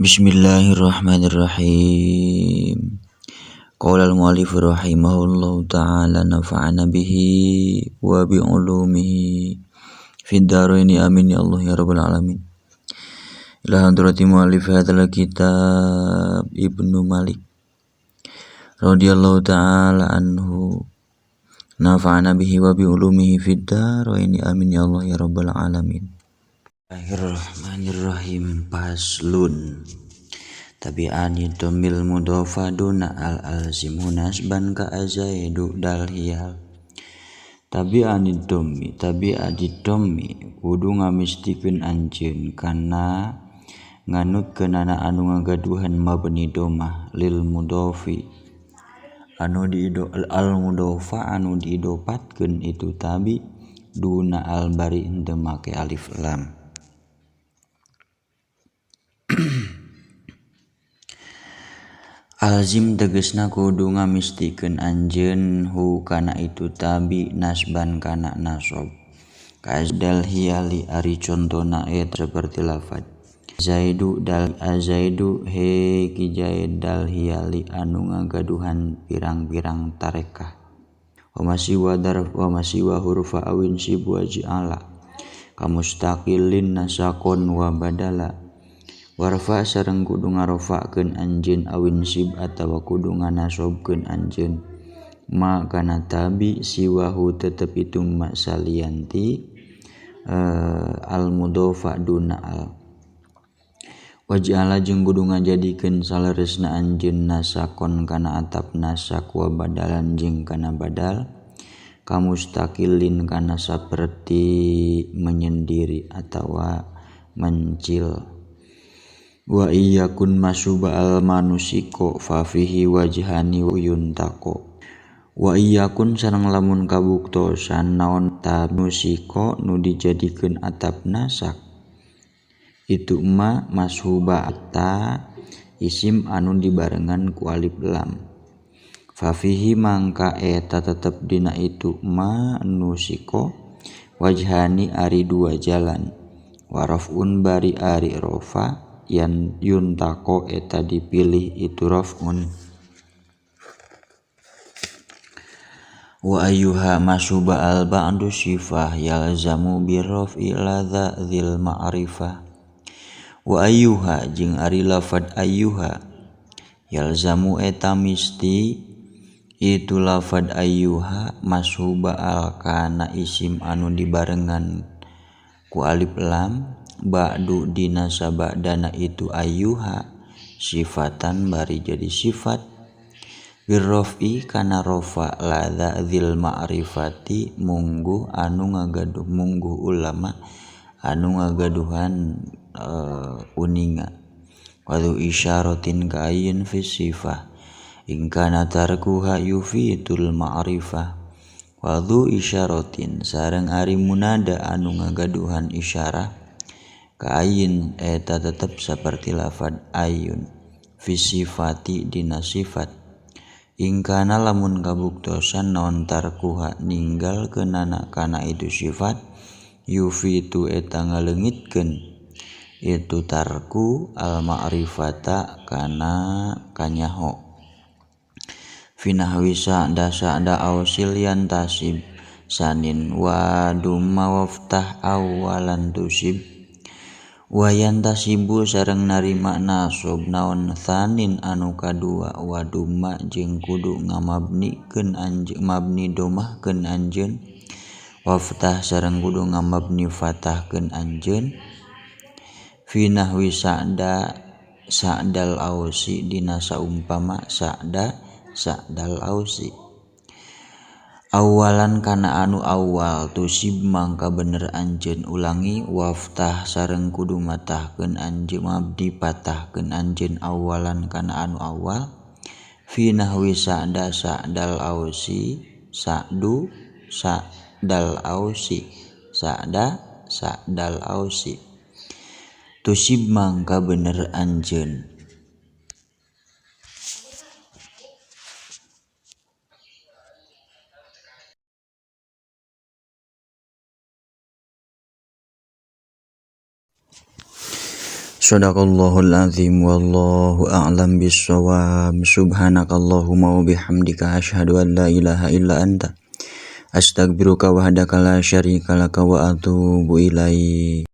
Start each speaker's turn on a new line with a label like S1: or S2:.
S1: Bismillahirrahmanirrahim. Qala al-mu'allif rahimahullahu ta'ala nafa'ana bihi wa bi ulumihi fid dharaini amin ya Allah ya rabbal alamin. Ila hadrati mu'allif hadzal kitab Ibnu Malik radhiyallahu ta'ala anhu nafa'ana bihi wa bi ulumihi fid dharaini amin ya Allah ya rabbal alamin. Bismillahirrahmanirrahim. Paslun tabi'ani domil mudofaduna al-alzimu nasban ka azaidu dal hiyal. Tabi'ani domi kudu ngamistikeun anjeun kana nganutkeun anu ngagaduhan mabni domah lil mudofi anu al mudofa anu diidopatkeun itu tabi duna al bari henteu make alif lam. Alzim tegesna kudu ngamistikeun anjeun hu kana itu tabi nasban kana nasab. Kazdal hiyali ari contona seperti lafaz Zaidu dal azaidu he ki Zaid dal hiyali anu ngagaduhan pirang-pirang tarekah. Wa masiwa darf wa masiwa hurfa awin sibu aj'ala kamustaqillin nasakon wa badala. Warfa sareng kudu ngarofa'keun anjeun awin sib atawa kudu nganasobkeun anjeun ma kana tabi siwahu tetep itu ma salianti al mudhofa duna al. Waj'ala jeung kudu ngajadikeun saleresna anjeun nasakon kana atap nasak wa badalan jeung kana badal kamustaqillin kana saperti menyendiri atawa mencil. Wa iyakun masuba al manusiko fa fihi wajhani yuntako. Wa iyakun sareng lamun kabuktosan naon tanusiko nu dijadikeun atap nasak itu ma mashuba ta isim anu dibarengan ku alif lam. Fa fihi mangka eta tetep dina itu ma nusiko wajhani ari dua jalan wa raf'un bari ari rofa yan yuntako eta dipilih itu raf'un. Wa ayyuha masuba al ba'du sifah yalzamu bi raf'i ladza dzil ma'rifah. Wa ayyuha jeung ari lafad ayyuha yalzamu eta misti itu lafad ayyuha masuba al kana isim anu dibarengan ku alif lam ba'du dina sabadana itu ayyuha sifatan bari jadi sifat birraf'i kana rafa ladza dzil ma'rifati mungguh anu ngagaduh mungguh ulama anu ngagaduhan uninga wadu isyaratin ka ayyin fi sifah in kana tarkuha yufitul ma'rifah wadu isyaratin sareng ari munada anu ngagaduhan isyarah ka'ayin eta tetep seperti lafad ayun fi sifati dina sifat ingkana lamun kabuktosan naon tarkuha ninggalkeunana kana itu sifat yufitu eta ngaleungitkeun itu tarku al ma'rifata kana kanyaho finahwi sa'da ausil yantasib sanin wa dumma waftah awalan tusib wayan tasibu sareng narima nasab naon tsanin anu kadua wa dumma jeung kudu ngamabnikeun anjeun mabni domahkeun anjeun waftah sareng kudu ngamabni fatahkeun anjeun fi nahwi sa'dal ausi dina saumpama sa'dal ausi. Awalan kana anu awal tusib mangka bener anjeun ulangi waftah sareng kudu matahkeun anjeun mabdi patahkeun anjeun awalan kana anu awal fi nahwi sa'dal ausi sa'dal ausi tusib mangka bener anjeun. Shadaqallahul azim wallahu a'lam bissawab. Subhanakallahumma wa bihamdika asyhadu an la ilaha illa anta astaghfiruka wahdaka la syarika laka wa atubu ilaik.